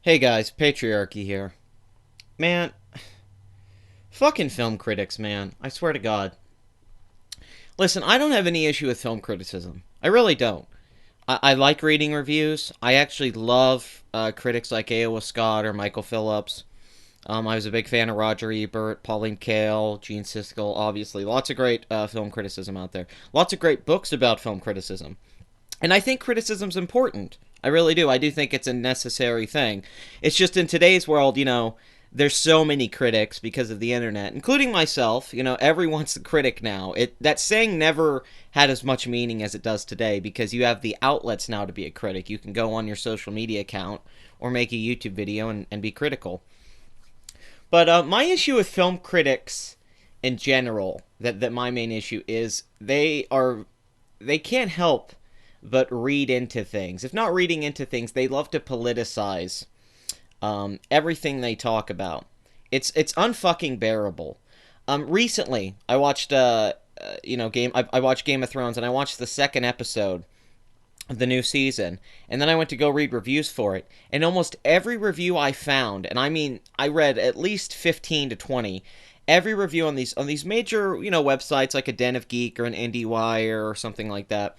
Hey guys, Patriarchy here. Man, fucking film critics, man. I swear to God. Listen, I don't have any issue with film criticism. I really don't. I like reading reviews. I actually love critics like A.O. Scott or Michael Phillips. I was a big fan of Roger Ebert, Pauline Kael, Gene Siskel, obviously. Lots of great film criticism out there. Lots of great books about film criticism. And I think criticism's important. I really do. I do think it's a necessary thing. It's just in today's world, there's so many critics because of the internet, including myself. Everyone's a critic now. That saying never had as much meaning as it does today because you have the outlets now to be a critic. You can go on your social media account or make a YouTube video and be critical. But my issue with film critics in general, that my main issue is they can't help but read into things. If not reading into things, they love to politicize everything they talk about. It's unfucking bearable. Recently, I watched I watched Game of Thrones, and I watched the second episode of the new season, and then I went to go read reviews for it. And almost every review I found, and I mean, I read at least 15 to 20. Every review on these major websites like a Den of Geek or an IndieWire or something like that,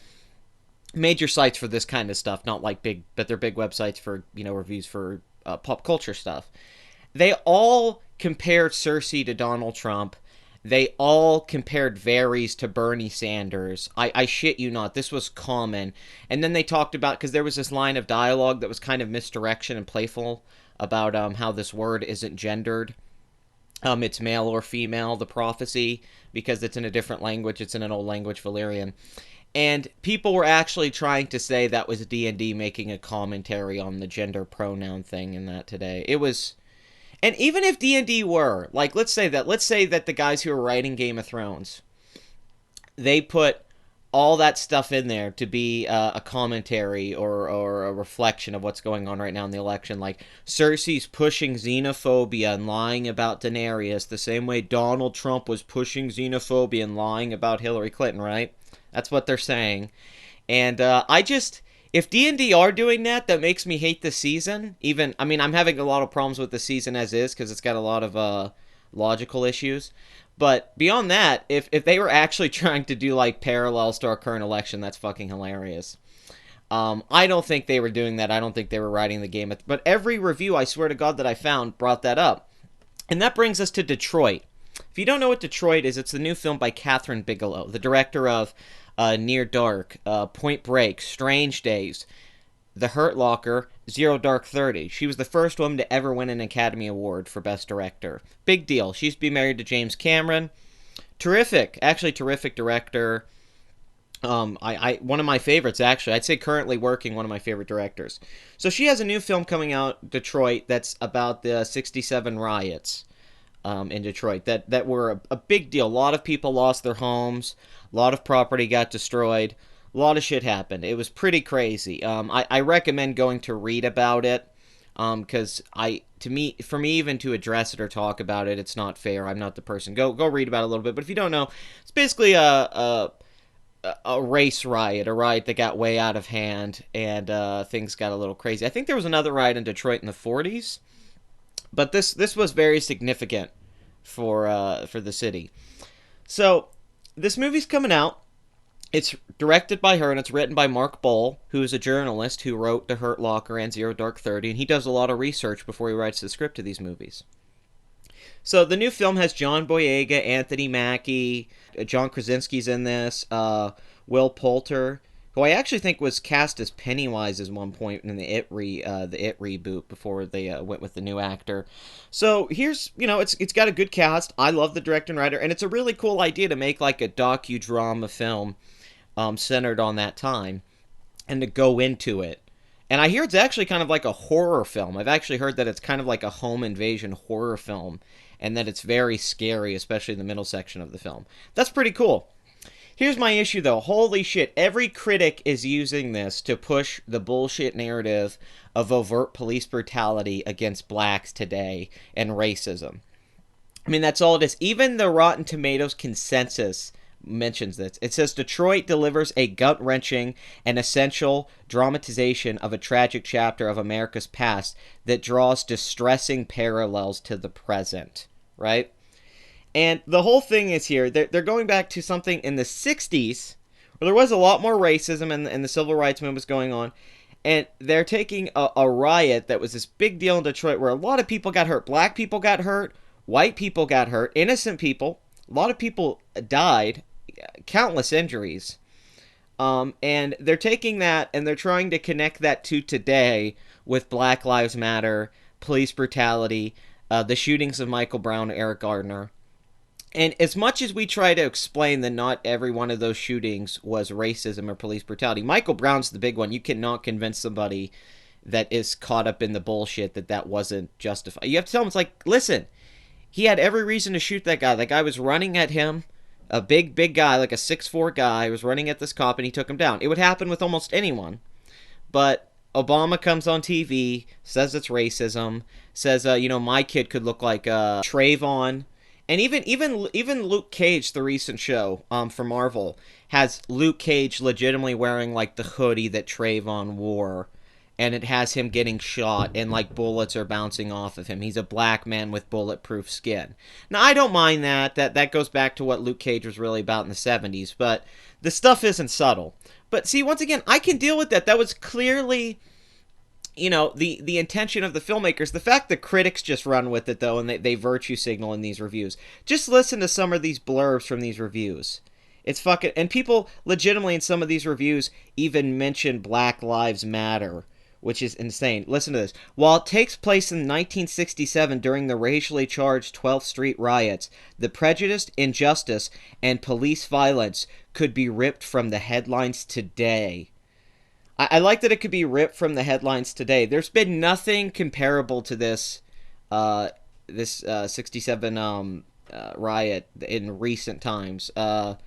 major sites for this kind of stuff, not like big, but they're big websites for reviews for pop culture stuff. They all compared Cersei to Donald Trump. They all compared Varys to Bernie Sanders. I shit you not, this was common. And then they talked about, because there was this line of dialogue that was kind of misdirection and playful about how this word isn't gendered. It's male or female, the prophecy, because it's in a different language. It's in an old language, Valyrian. And people were actually trying to say that was D&D making a commentary on the gender pronoun thing in that today. It was... And even if D&D were, like, let's say that the guys who are writing Game of Thrones, they put all that stuff in there to be a commentary or a reflection of what's going on right now in the election. Like, Cersei's pushing xenophobia and lying about Daenerys the same way Donald Trump was pushing xenophobia and lying about Hillary Clinton, right? That's what they're saying. And if D&D are doing that, that makes me hate the season. I'm having a lot of problems with the season as is because it's got a lot of logical issues. But beyond that, if they were actually trying to do like parallels to our current election, that's fucking hilarious. I don't think they were doing that. I don't think they were writing the game. But every review, I swear to God, that I found brought that up. And that brings us to Detroit. If you don't know what Detroit is, it's the new film by Catherine Bigelow, the director of Near Dark, Point Break, Strange Days, The Hurt Locker, Zero Dark 30. She was the first woman to ever win an Academy Award for Best Director. Big deal. She used to be married to James Cameron. Terrific director. One of my favorites, actually. I'd say currently working, one of my favorite directors. So she has a new film coming out, Detroit, that's about the 67 riots in Detroit that were a big deal. A lot of people lost their homes. A lot of property got destroyed. A lot of shit happened. It was pretty crazy. I recommend going to read about it because for me even to address it or talk about it, it's not fair. I'm not the person. Go read about it a little bit. But if you don't know, it's basically a race riot, a riot that got way out of hand, and things got a little crazy. I think there was another riot in Detroit in the 40s, but this was very significant for the city. So this movie's coming out. It's directed by her, and it's written by Mark Bowl, who is a journalist who wrote The Hurt Locker and Zero Dark 30, and he does a lot of research before he writes the script of these movies. So the new film has John Boyega, Anthony Mackie, John Krasinski's in this, Will Poulter, who I actually think was cast as Pennywise at one point in the It reboot before they went with the new actor. So here's, it's got a good cast. I love the director and writer, and it's a really cool idea to make like a docudrama film centered on that time and to go into it. And I hear it's actually kind of like a horror film. I've actually heard that it's kind of like a home invasion horror film, and that it's very scary, especially in the middle section of the film. That's pretty cool. Here's my issue, though. Holy shit, every critic is using this to push the bullshit narrative of overt police brutality against blacks today and racism. I mean, that's all it is. Even the Rotten Tomatoes consensus mentions this. It says Detroit delivers a gut-wrenching and essential dramatization of a tragic chapter of America's past that draws distressing parallels to the present, right? And the whole thing is here, they're going back to something in the 60s where there was a lot more racism and the civil rights movement was going on. And they're taking a riot that was this big deal in Detroit where a lot of people got hurt. Black people got hurt, white people got hurt, innocent people. A lot of people died, countless injuries. And they're taking that and they're trying to connect that to today with Black Lives Matter, police brutality, the shootings of Michael Brown and Eric Gardner. And as much as we try to explain that not every one of those shootings was racism or police brutality, Michael Brown's the big one. You cannot convince somebody that is caught up in the bullshit that wasn't justified. You have to tell them, it's like, listen, he had every reason to shoot that guy. That guy was running at him, a big guy, like a 6'4" guy, was running at this cop and he took him down. It would happen with almost anyone. But Obama comes on TV, says it's racism, says, my kid could look like Trayvon. And even Luke Cage, the recent show from Marvel, has Luke Cage legitimately wearing like the hoodie that Trayvon wore, and it has him getting shot and like bullets are bouncing off of him. He's a black man with bulletproof skin. Now I don't mind that. That goes back to what Luke Cage was really about in the 70s, but the stuff isn't subtle. But see, once again, I can deal with that. That was clearly, the intention of the filmmakers. The fact that critics just run with it, though, and they virtue signal in these reviews. Just listen to some of these blurbs from these reviews. It's fucking... And people legitimately in some of these reviews even mention Black Lives Matter, which is insane. Listen to this. While it takes place in 1967 during the racially charged 12th Street riots, the prejudice, injustice, and police violence could be ripped from the headlines today. I like that it could be ripped from the headlines today. There's been nothing comparable to this 67 riot in recent times. I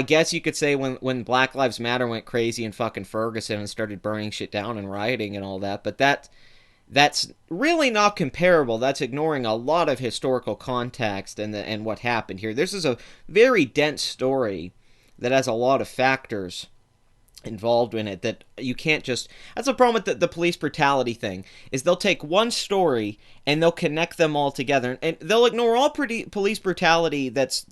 guess you could say when Black Lives Matter went crazy in fucking Ferguson and started burning shit down and rioting and all that, but that's really not comparable. That's ignoring a lot of historical context and what happened here. This is a very dense story that has a lot of factors involved in it that you can't just... That's the problem with the police brutality thing, is they'll take one story and they'll connect them all together, and they'll ignore all police brutality that's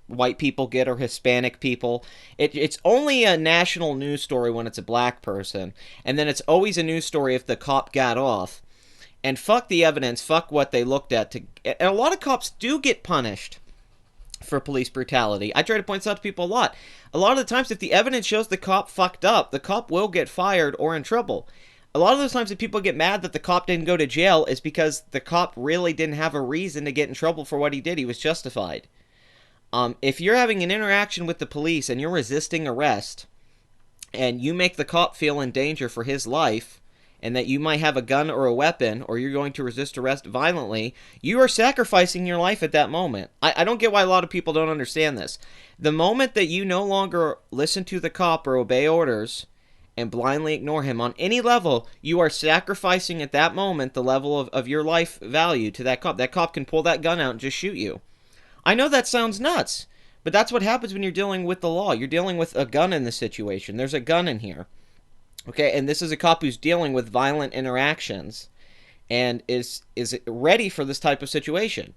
white people get or Hispanic people. It's only a national news story when it's a black person, and then it's always a news story if the cop got off. And fuck the evidence, fuck what they looked at. And a lot of cops do get punished for police brutality. I try to point this out to people a lot. A lot of the times, if the evidence shows the cop fucked up, the cop will get fired or in trouble. A lot of those times that people get mad that the cop didn't go to jail is because the cop really didn't have a reason to get in trouble for what he did. He was justified. If you're having an interaction with the police and you're resisting arrest, and you make the cop feel in danger for his life, and that you might have a gun or a weapon, or you're going to resist arrest violently, you are sacrificing your life at that moment. I don't get why a lot of people don't understand this. The moment that you no longer listen to the cop or obey orders and blindly ignore him on any level, you are sacrificing at that moment the level of your life value to that cop. That cop can pull that gun out and just shoot you. I know that sounds nuts, but that's what happens when you're dealing with the law. You're dealing with a gun in this situation. There's a gun in here. Okay, and this is a cop who's dealing with violent interactions and is ready for this type of situation.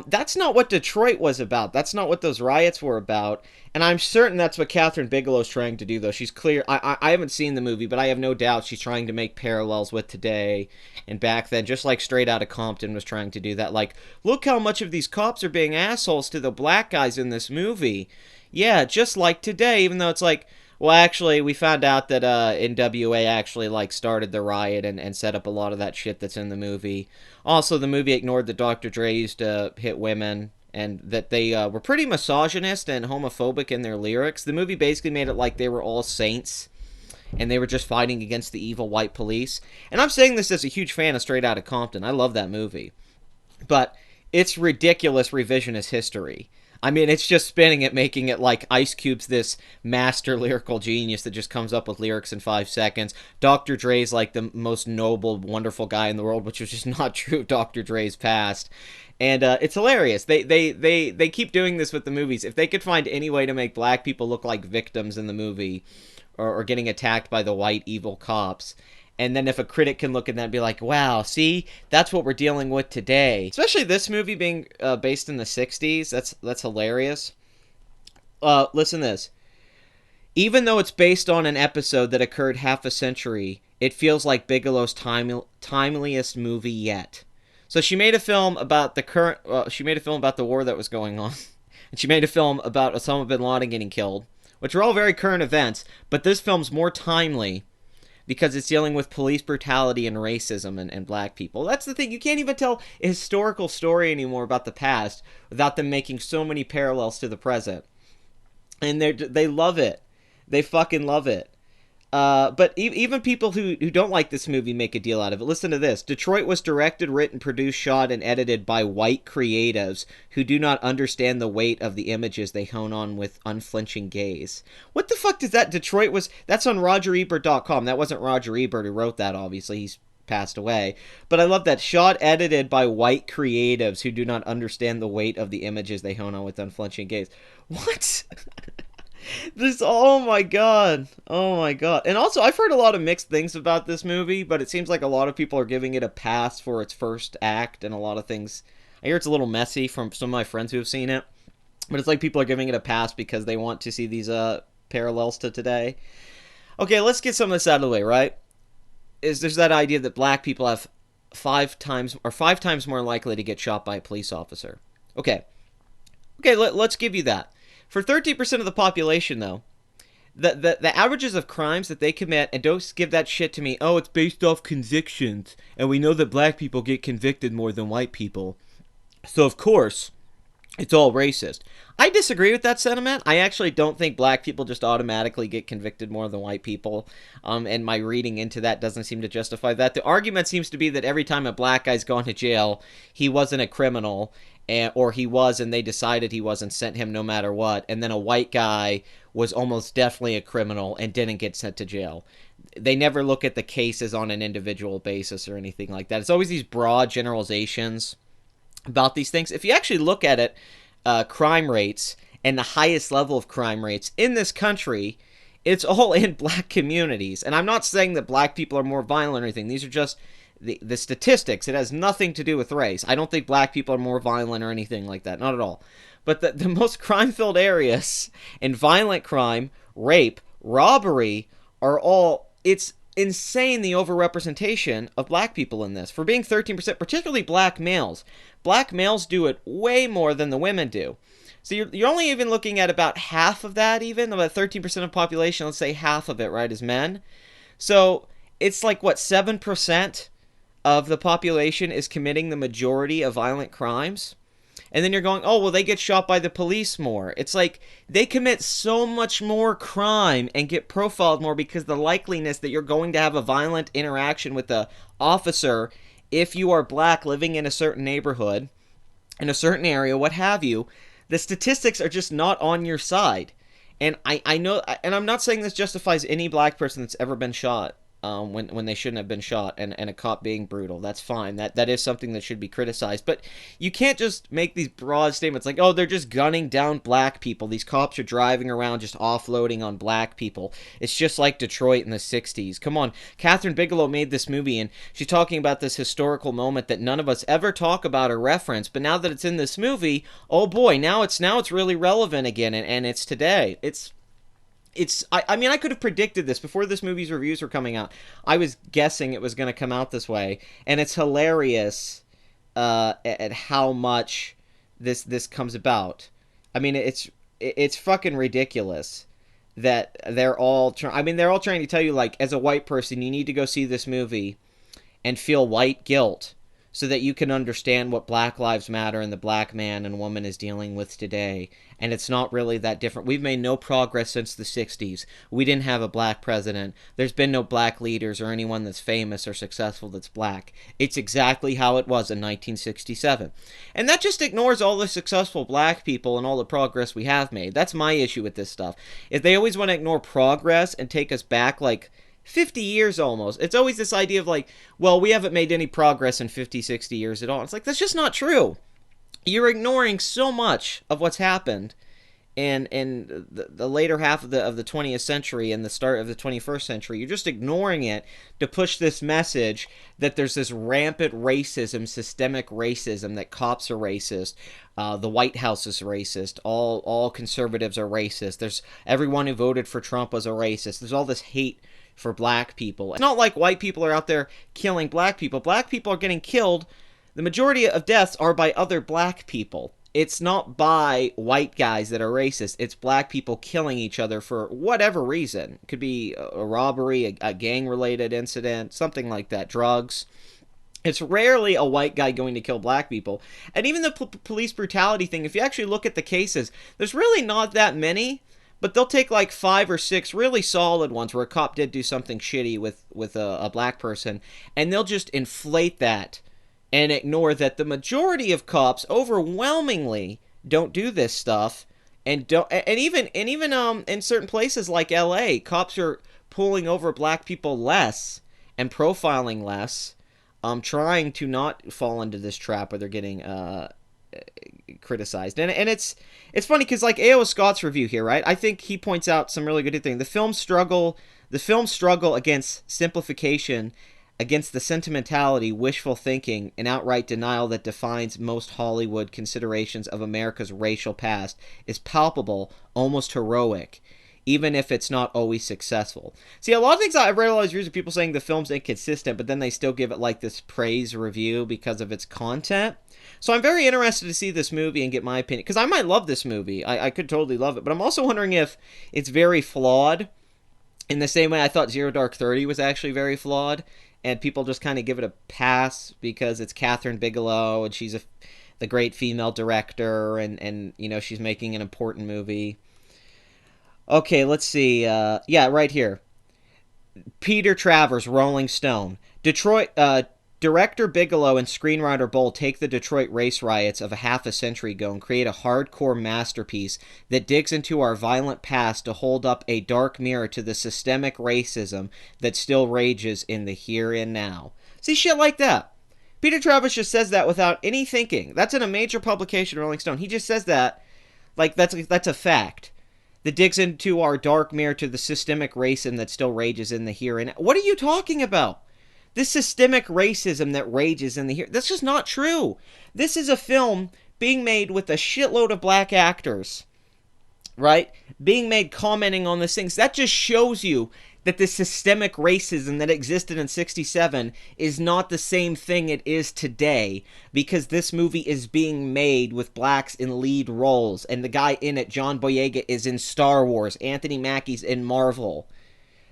That's not what Detroit was about. That's not what those riots were about. And I'm certain that's what Catherine Bigelow's trying to do, though. She's clear. I haven't seen the movie, but I have no doubt she's trying to make parallels with today and back then, just like Straight Outta Compton was trying to do that. Like, look how much of these cops are being assholes to the black guys in this movie. Yeah, just like today, even though it's like... Well, actually, we found out that NWA actually started the riot and set up a lot of that shit that's in the movie. Also, the movie ignored that Dr. Dre used to hit women and that they were pretty misogynist and homophobic in their lyrics. The movie basically made it like they were all saints and they were just fighting against the evil white police. And I'm saying this as a huge fan of Straight Outta Compton. I love that movie. But it's ridiculous revisionist history. I mean, it's just spinning it, making it like Ice Cube's this master lyrical genius that just comes up with lyrics in 5 seconds. Dr. Dre's like the most noble, wonderful guy in the world, which is just not true of Dr. Dre's past. And it's hilarious. They keep doing this with the movies. If they could find any way to make black people look like victims in the movie, or getting attacked by the white evil cops, and then if a critic can look at that and be like, wow, see, that's what we're dealing with today. Especially this movie being based in the 60s. That's hilarious. Listen to this. Even though it's based on an episode that occurred half a century, it feels like Bigelow's timeliest movie yet. So she made a film about she made a film about the war that was going on. And she made a film about Osama bin Laden getting killed, which are all very current events, but this film's more timely because it's dealing with police brutality and racism and black people. That's the thing. You can't even tell a historical story anymore about the past without them making so many parallels to the present. And they love it. They fucking love it. But even people who don't like this movie make a deal out of it. Listen to this. Detroit was directed, written, produced, shot, and edited by white creatives who do not understand the weight of the images they hone on with unflinching gaze. What the fuck does that? Detroit was... That's on RogerEbert.com. That wasn't Roger Ebert who wrote that, obviously. He's passed away. But I love that. Shot, edited by white creatives who do not understand the weight of the images they hone on with unflinching gaze. What? Oh my god. Oh my god. And also, I've heard a lot of mixed things about this movie, but it seems like a lot of people are giving it a pass for its first act, and a lot of things... I hear it's a little messy from some of my friends who have seen it, but it's like people are giving it a pass because they want to see these parallels to today. Okay, let's get some of this out of the way, right? There's that idea that black people have 5 times more likely to get shot by a police officer. Okay, let's give you that. For 13% of the population, though, the averages of crimes that they commit, and don't give that shit to me, oh, it's based off convictions, and we know that black people get convicted more than white people, so of course, it's all racist. I disagree with that sentiment. I actually don't think black people just automatically get convicted more than white people, and my reading into that doesn't seem to justify that. The argument seems to be that every time a black guy's gone to jail, he wasn't a criminal, or he was and they decided he was and sent him no matter what, and then a white guy was almost definitely a criminal and didn't get sent to jail. They never look at the cases on an individual basis or anything like that. It's always these broad generalizations about these things. If you actually look at it, crime rates and the highest level of crime rates in this country, it's all in black communities. And I'm not saying that black people are more violent or anything. These are just the statistics. It has nothing to do with race. I don't think black people are more violent or anything like that. Not at all. But the most crime-filled areas in violent crime, rape, robbery are all... It's insane, the overrepresentation of black people in this. For being 13%, particularly black males. Black males do it way more than the women do. So you're only even looking at about half of that, even. About 13% of population, let's say half of it, right, is men. So it's like, what, 7% of the population is committing the majority of violent crimes? And then you're going, oh, well, they get shot by the police more. It's like they commit so much more crime and get profiled more because the likeliness that you're going to have a violent interaction with the officer if you are black living in a certain neighborhood, in a certain area, what have you, the statistics are just not on your side. And I know, and I'm not saying this justifies any black person that's ever been shot. When they shouldn't have been shot, and a cop being brutal. That's fine. That is something that should be criticized. But you can't just make these broad statements like, oh, they're just gunning down black people. These cops are driving around just offloading on black people. It's just like Detroit in the 60s. Come on. Catherine Bigelow made this movie, and she's talking about this historical moment that none of us ever talk about or reference. But now that it's in this movie, oh boy, now it's really relevant again, and it's today. I mean, I could have predicted this before this movie's reviews were coming out. I was guessing it was going to come out this way, and it's hilarious at how much this comes about. I mean, it's fucking ridiculous that they're all trying to tell you, like, as a white person, you need to go see this movie and feel white guilt so that you can understand what Black Lives Matter and the black man and woman is dealing with today. And it's not really that different. We've made no progress since the 60s. We didn't have a black president. There's been no black leaders or anyone that's famous or successful that's black. It's exactly how it was in 1967. And that just ignores all the successful black people and all the progress we have made. That's my issue with this stuff. If they always want to ignore progress and take us back like 50 years almost. It's always this idea of like, well, we haven't made any progress in 50, 60 years at all. It's like, that's just not true. You're ignoring so much of what's happened in the later half of the 20th century and the start of the 21st century. You're just ignoring it to push this message that there's this rampant racism, systemic racism, that cops are racist, the White House is racist, all conservatives are racist, there's everyone who voted for Trump was a racist, there's all this hate for black people. It's not like white people are out there killing black people. Black people are getting killed. The majority of deaths are by other black people. It's not by white guys that are racist. It's black people killing each other for whatever reason. It could be a robbery, a gang-related incident, something like that, drugs. It's rarely a white guy going to kill black people. And even the police brutality thing, if you actually look at the cases, there's really not that many. But they'll take like 5 or 6 really solid ones where a cop did do something shitty with a black person, and they'll just inflate that and ignore that the majority of cops overwhelmingly don't do this stuff, and even in certain places like LA, cops are pulling over black people less and profiling less, trying to not fall into this trap where they're getting criticized. And it's funny because like A.O. Scott's review here, right? I think he points out some really good things. The film's struggle against simplification, against the sentimentality, wishful thinking, and outright denial that defines most Hollywood considerations of America's racial past is palpable, almost heroic, even if it's not always successful. See, a lot of things I've read a lot of reviews of people saying the film's inconsistent, but then they still give it like this praise review because of its content. So I'm very interested to see this movie and get my opinion, because I might love this movie. I could totally love it, but I'm also wondering if it's very flawed in the same way I thought Zero Dark 30 was actually very flawed, and people just kind of give it a pass because it's Catherine Bigelow and she's the great female director, and you know, she's making an important movie. Okay, let's see. Yeah, right here. Peter Travers, Rolling Stone. Detroit, director Bigelow and screenwriter Bull take the Detroit race riots of a half a century ago and create a hardcore masterpiece that digs into our violent past to hold up a dark mirror to the systemic racism that still rages in the here and now. See, shit like that. Peter Travers just says that without any thinking. That's in a major publication, Rolling Stone. He just says that like that's a fact. That digs into our dark mirror to the systemic racism that still rages in the here and now. What are you talking about? This systemic racism that rages in the here. That's just not true. This is a film being made with a shitload of black actors, right? Being made commenting on these things. That just shows you that the systemic racism that existed in 67 is not the same thing it is today, because this movie is being made with blacks in lead roles, and the guy in it, John Boyega, is in Star Wars, Anthony Mackie's in Marvel.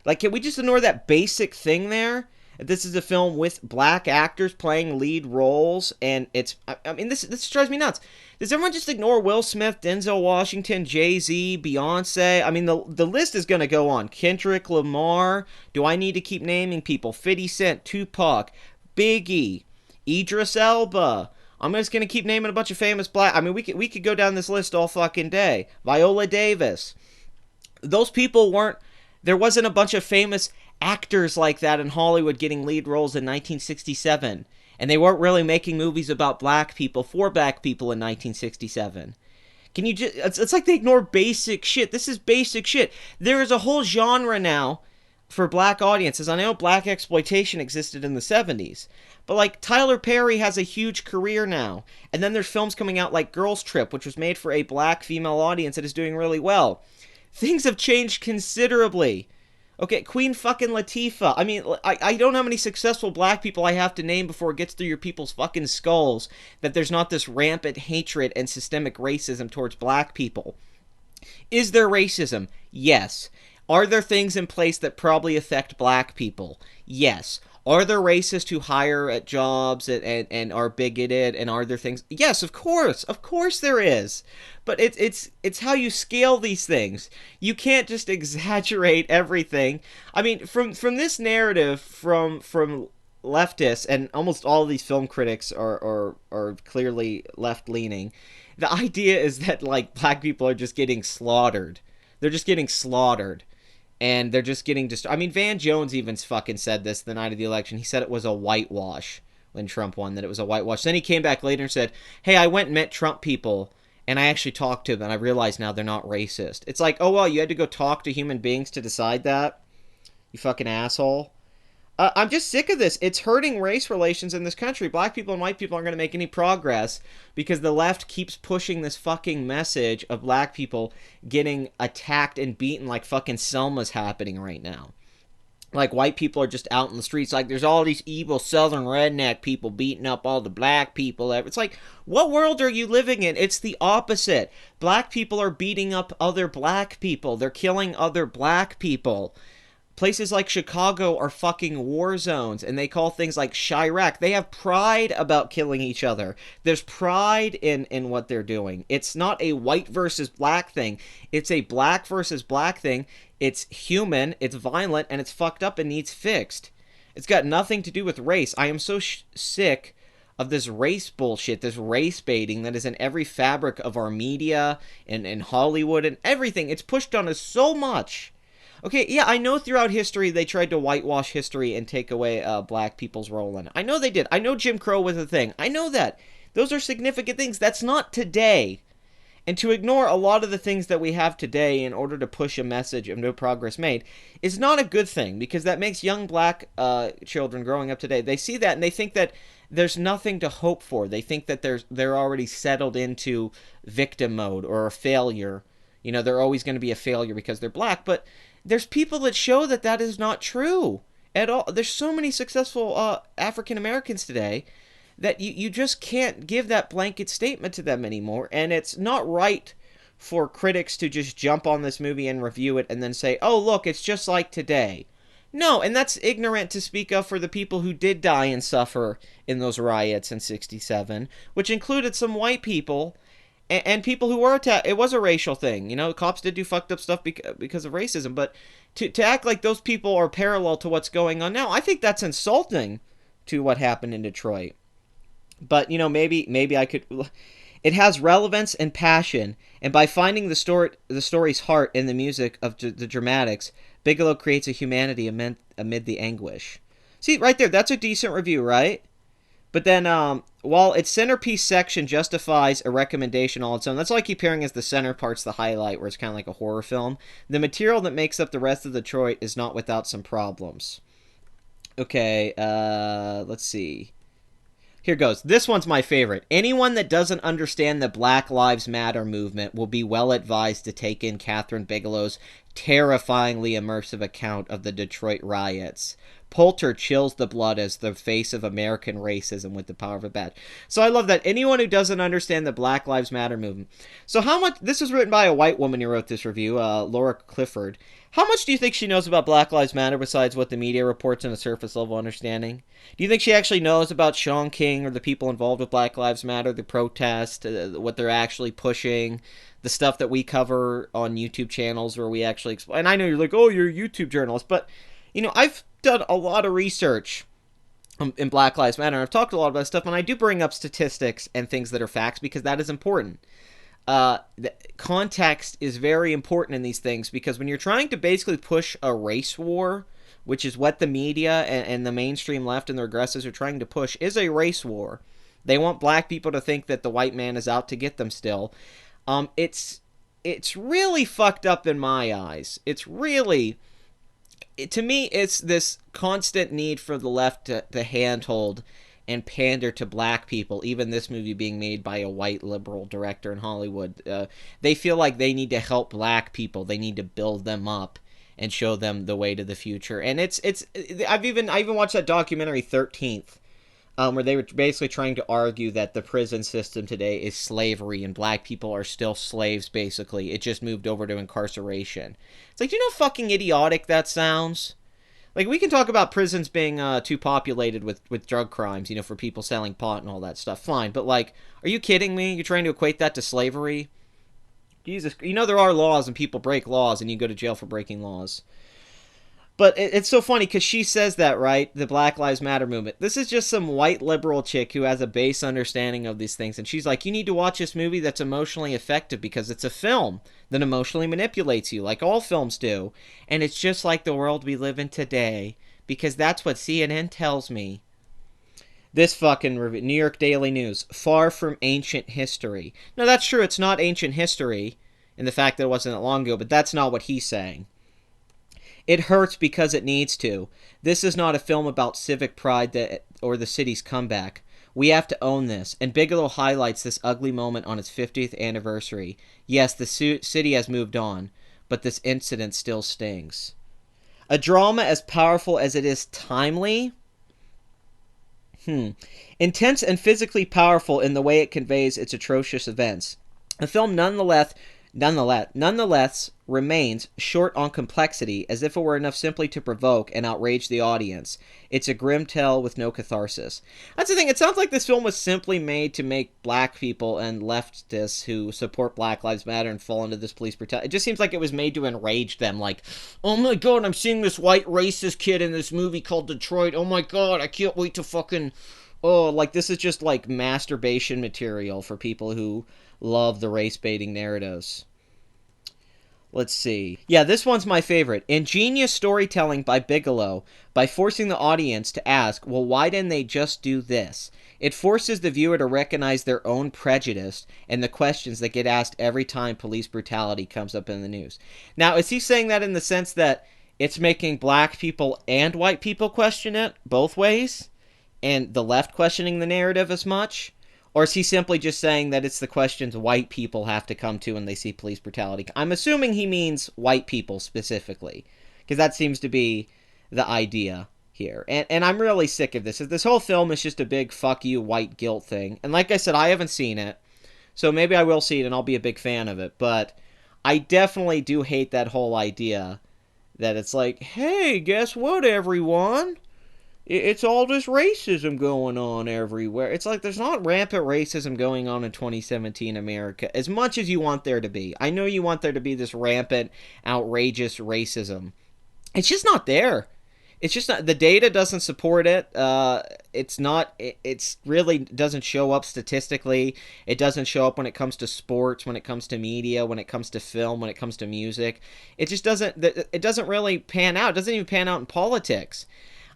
Like, can we just ignore that basic thing there? This is a film with black actors playing lead roles, and it's, I mean, this drives me nuts. Does everyone just ignore Will Smith, Denzel Washington, Jay-Z, Beyonce? I mean, the list is going to go on. Kendrick Lamar. Do I need to keep naming people? 50 Cent, Tupac, Biggie, Idris Elba. I'm just going to keep naming a bunch of famous black... I mean, we could go down this list all fucking day. Viola Davis. Those people weren't... There wasn't a bunch of famous actors like that in Hollywood getting lead roles in 1967. And they weren't really making movies about black people for black people in 1967. Can you just... It's like they ignore basic shit. This is basic shit. There is a whole genre now for black audiences. I know black exploitation existed in the 70s. But, like, Tyler Perry has a huge career now. And then there's films coming out like Girls Trip, which was made for a black female audience that is doing really well. Things have changed considerably. Okay, Queen fucking Latifah. I mean, I don't know how many successful black people I have to name before it gets through your people's fucking skulls that there's not this rampant hatred and systemic racism towards black people. Is there racism? Yes. Are there things in place that probably affect black people? Yes. Are there racists who hire at jobs and are bigoted, and are there things? Yes, of course. Of course there is. But it's how you scale these things. You can't just exaggerate everything. I mean, from this narrative from leftists, and almost all of these film critics are clearly left leaning. The idea is that like black people are just getting slaughtered. They're just getting slaughtered. And they're just getting I mean, Van Jones even fucking said this the night of the election. He said it was a whitewash when Trump won, that it was a whitewash. Then he came back later and said, hey, I went and met Trump people, and I actually talked to them, and I realized now they're not racist. It's like, oh, well, you had to go talk to human beings to decide that? You fucking asshole. I'm just sick of this. It's hurting race relations in this country. Black people and white people aren't going to make any progress because the left keeps pushing this fucking message of black people getting attacked and beaten like fucking Selma's happening right now. Like, white people are just out in the streets. Like, there's all these evil southern redneck people beating up all the black people. It's like, what world are you living in? It's the opposite. Black people are beating up other black people. They're killing other black people. Places like Chicago are fucking war zones, and they call things like Chirac. They have pride about killing each other. There's pride in what they're doing. It's not a white versus black thing. It's a black versus black thing. It's human, it's violent, and it's fucked up and needs fixed. It's got nothing to do with race. I am so sick of this race bullshit, this race baiting that is in every fabric of our media and in Hollywood and everything. It's pushed on us so much. Okay, yeah, I know throughout history they tried to whitewash history and take away black people's role in it. I know they did. I know Jim Crow was a thing. I know that. Those are significant things. That's not today. And to ignore a lot of the things that we have today in order to push a message of no progress made is not a good thing, because that makes young black children growing up today, they see that and they think that there's nothing to hope for. They think that they're already settled into victim mode or a failure. You know, they're always going to be a failure because they're black, but there's people that show that that is not true at all. There's so many successful African Americans today that you just can't give that blanket statement to them anymore. And it's not right for critics to just jump on this movie and review it and then say, oh, look, it's just like today. No, and that's ignorant to speak of for the people who did die and suffer in those riots in '67, which included some white people and people who were attacked. It was a racial thing. You know, cops did do fucked up stuff because of racism. But to act like those people are parallel to what's going on now, I think that's insulting to what happened in Detroit. But, you know, maybe I could... It has relevance and passion. And by finding the story's heart in the music of the dramatics, Bigelow creates a humanity amid the anguish. See, right there, that's a decent review, right? But then, while its centerpiece section justifies a recommendation all its own, that's why I keep hearing as the center part's the highlight, where it's kind of like a horror film. The material that makes up the rest of Detroit is not without some problems. Okay, let's see. Here goes. This one's my favorite. Anyone that doesn't understand the Black Lives Matter movement will be well advised to take in Catherine Bigelow's terrifyingly immersive account of the Detroit riots. Poulter chills the blood as the face of American racism with the power of a bat. So I love that. Anyone who doesn't understand the Black Lives Matter movement. So how much... This was written by a white woman who wrote this review, Laura Clifford. How much do you think she knows about Black Lives Matter besides what the media reports in a surface level understanding? Do you think she actually knows about Shaun King or the people involved with Black Lives Matter, the protest, what they're actually pushing, the stuff that we cover on YouTube channels where we actually explain? And I know you're like, oh, you're a YouTube journalist, but, you know, I've done a lot of research in Black Lives Matter. I've talked a lot about stuff, and I do bring up statistics and things that are facts because that is important. The context is very important in these things, because when you're trying to basically push a race war, which is what the media and the mainstream left and the regressives are trying to push, is a race war. They want black people to think that the white man is out to get them still. It's really fucked up in my eyes. It's really... To me, it's this constant need for the left to handhold and pander to black people, even this movie being made by a white liberal director in Hollywood. They feel like they need to help black people. They need to build them up and show them the way to the future. And I've even watched that documentary 13th, where they were basically trying to argue that the prison system today is slavery and black people are still slaves, basically. It just moved over to incarceration. It's like, do you know how fucking idiotic that sounds? Like, we can talk about prisons being too populated with drug crimes, you know, for people selling pot and all that stuff. Fine, but, like, are you kidding me? You're trying to equate that to slavery? Jesus, you know there are laws and people break laws and you go to jail for breaking laws. But it's so funny because she says that, right? The Black Lives Matter movement. This is just some white liberal chick who has a base understanding of these things. And she's like, you need to watch this movie that's emotionally effective because it's a film that emotionally manipulates you, like all films do. And it's just like the world we live in today because that's what CNN tells me. This fucking New York Daily News, far from ancient history. No, that's true. It's not ancient history in the fact that it wasn't that long ago, but that's not what he's saying. It hurts because it needs to. This is not a film about civic pride or the city's comeback. We have to own this. And Bigelow highlights this ugly moment on its 50th anniversary. Yes, the city has moved on, but this incident still stings. A drama as powerful as it is timely? Intense and physically powerful in the way it conveys its atrocious events. The film nonetheless remains short on complexity, as if it were enough simply to provoke and outrage the audience. It's a grim tale with no catharsis. That's the thing, it sounds like this film was simply made to make black people and leftists who support Black Lives Matter and fall into this police brutality. It just seems like it was made to enrage them, like, oh my god, I'm seeing this white racist kid in this movie called Detroit, oh my god, I can't wait to fucking... Oh, like, this is just, like, masturbation material for people who love the race-baiting narratives. Let's see. Yeah, this one's my favorite. Ingenious storytelling by Bigelow, by forcing the audience to ask, well, why didn't they just do this? It forces the viewer to recognize their own prejudice and the questions that get asked every time police brutality comes up in the news. Now, is he saying that in the sense that it's making black people and white people question it both ways? And the left questioning the narrative as much? Or is he simply just saying that it's the questions white people have to come to when they see police brutality? I'm assuming he means white people specifically, because that seems to be the idea here. And I'm really sick of this. This whole film is just a big fuck you white guilt thing. And like I said, I haven't seen it, so maybe I will see it and I'll be a big fan of it. But I definitely do hate that whole idea that it's like, hey, guess what, everyone? It's all this racism going on everywhere. It's like there's not rampant racism going on in 2017 America as much as you want there to be. I know you want there to be this rampant, outrageous racism. It's just not there. It's just not. The data doesn't support it. It's not. It's really doesn't show up statistically. It doesn't show up when it comes to sports, when it comes to media, when it comes to film, when it comes to music. It just doesn't. It doesn't really pan out. It doesn't even pan out in politics.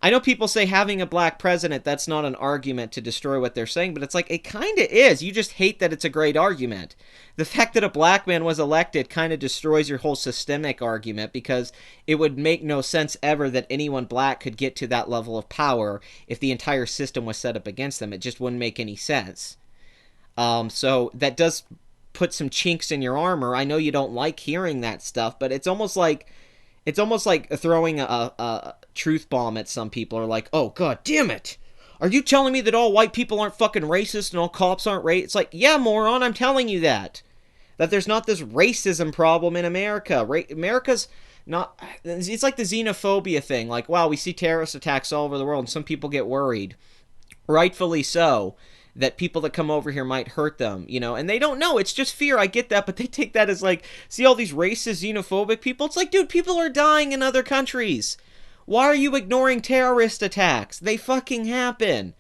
I know people say having a black president, that's not an argument to destroy what they're saying, but it's like, it kind of is. You just hate that it's a great argument. The fact that a black man was elected kind of destroys your whole systemic argument because it would make no sense ever that anyone black could get to that level of power if the entire system was set up against them. It just wouldn't make any sense. So that does put some chinks in your armor. I know you don't like hearing that stuff, but it's almost like throwing a truth bomb at some people. Are like, oh, god damn it. Are you telling me that all white people aren't fucking racist and all cops aren't racist? It's like, yeah, moron, I'm telling you that. That there's not this racism problem in America. America's not... It's like the xenophobia thing. Like, wow, we see terrorist attacks all over the world and some people get worried. Rightfully so. That people that come over here might hurt them, you know, and they don't know. It's just fear. I get that, but they take that as like, see all these racist, xenophobic people? It's like, dude, people are dying in other countries. Why are you ignoring terrorist attacks? They fucking happen.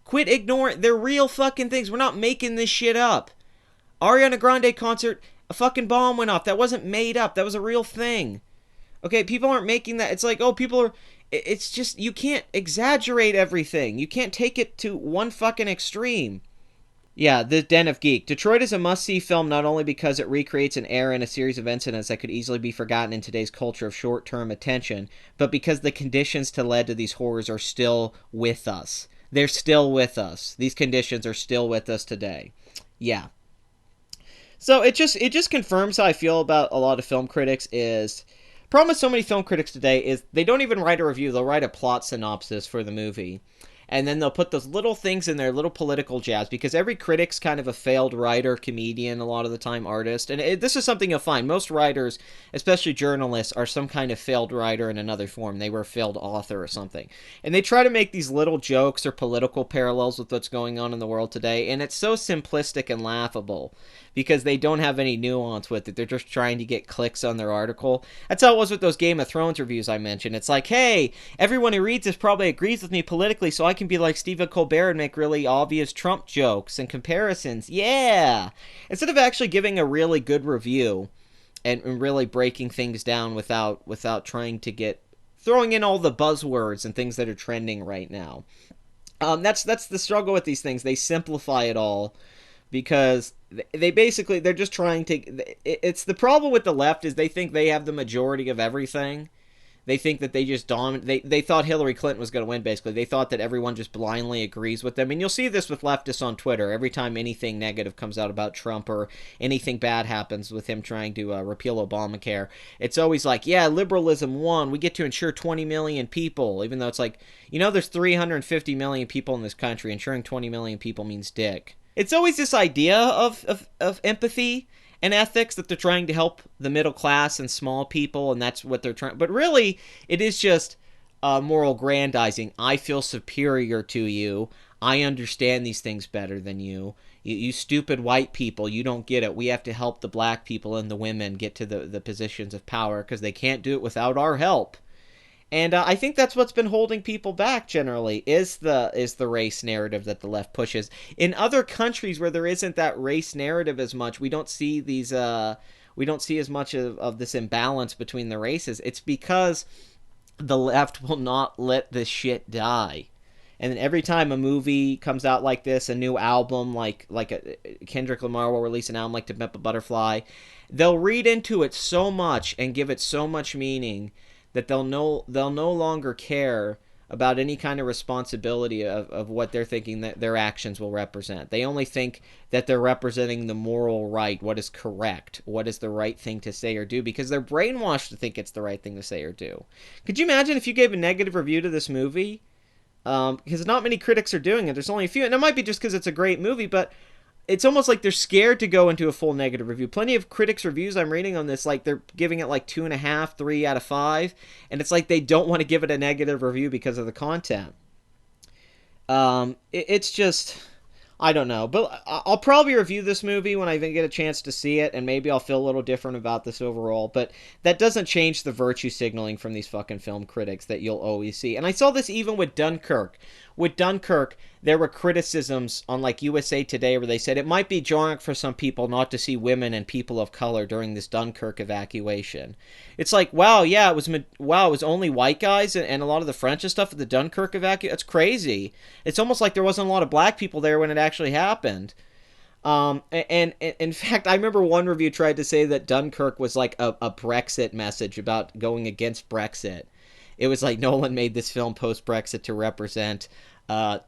Quit ignoring. They're real fucking things. We're not making this shit up. Ariana Grande concert, a fucking bomb went off. That wasn't made up. That was a real thing. Okay, people aren't making that. It's like, oh, people are... It's just, you can't exaggerate everything. You can't take it to one fucking extreme. Yeah, The Den of Geek. Detroit is a must-see film not only because it recreates an era and a series of incidents that could easily be forgotten in today's culture of short-term attention, but because the conditions that led to these horrors are still with us. They're still with us. These conditions are still with us today. Yeah. So it just confirms how I feel about a lot of film critics is... Problem with so many film critics today is they don't even write a review. They'll write a plot synopsis for the movie. and then they'll put those little things in there, little political jabs, because every critic's kind of a failed writer, comedian, a lot of the time artist. And this is something you'll find. Most writers, especially journalists, are some kind of failed writer in another form. They were a failed author or something. And they try to make these little jokes or political parallels with what's going on in the world today, and it's so simplistic and laughable because they don't have any nuance with it. They're just trying to get clicks on their article. That's how it was with those Game of Thrones reviews I mentioned. It's like, hey, everyone who reads this probably agrees with me politically, so I can be like Stephen Colbert and make really obvious Trump jokes and comparisons. Yeah! Instead of actually giving a really good review and really breaking things down without trying to get throwing in all the buzzwords and things that are trending right now. That's the struggle with these things. They simplify it all because they basically, they're just trying to, it's the problem with the left is they think they have the majority of everything. They think that they just they thought Hillary Clinton was going to win, basically. They thought that everyone just blindly agrees with them. And you'll see this with leftists on Twitter. Every time anything negative comes out about Trump or anything bad happens with him trying to repeal Obamacare, it's always like, yeah, liberalism won. We get to insure 20 million people, even though it's like, there's 350 million people in this country. Insuring 20 million people means dick. It's always this idea of empathy and ethics that they're trying to help the middle class and small people, and that's what they're trying. But really, it is just moral grandizing. I feel superior to you. I understand these things better than you. You stupid white people, you don't get it. We have to help the black people and the women get to the positions of power because they can't do it without our help. And I think that's what's been holding people back generally is the race narrative that the left pushes. In other countries where there isn't that race narrative as much, we don't see these we don't see as much of this imbalance between the races. It's because the left will not let this shit die. And then every time a movie comes out like this, a new album, like Kendrick Lamar will release an album like To Pimp a Butterfly, they'll read into it so much and give it so much meaning that they'll no longer care about any kind of responsibility of what they're thinking that their actions will represent. They only think that they're representing the moral right, what is correct, what is the right thing to say or do, because they're brainwashed to think it's the right thing to say or do. Could you imagine if you gave a negative review to this movie? Because not many critics are doing it. There's only a few, and it might be just because it's a great movie, but it's almost like they're scared to go into a full negative review. Plenty of critics' reviews I'm reading on this, like they're giving it like 2.5, 3 out of 5, and it's like they don't want to give it a negative review because of the content. It's just, I don't know, but I'll probably review this movie when I get a chance to see it, and maybe I'll feel a little different about this overall, but that doesn't change the virtue signaling from these fucking film critics that you'll always see. And I saw this even with Dunkirk. With Dunkirk, there were criticisms on like USA Today where they said it might be jarring for some people not to see women and people of color during this Dunkirk evacuation. It's like, wow, yeah, it was only white guys and a lot of the French and stuff at the Dunkirk evacuation. That's crazy. It's almost like there wasn't a lot of black people there when it actually happened. And in fact, I remember one review tried to say that Dunkirk was like a Brexit message about going against Brexit. It was like Nolan made this film post-Brexit to represent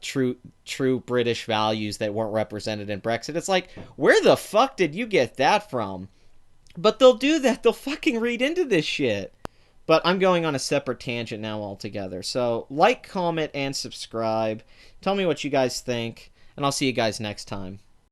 true British values that weren't represented in Brexit. It's like, where the fuck did you get that from? But they'll do that. They'll fucking read into this shit. But I'm going on a separate tangent now altogether. So like, comment, and subscribe. Tell me what you guys think, and I'll see you guys next time.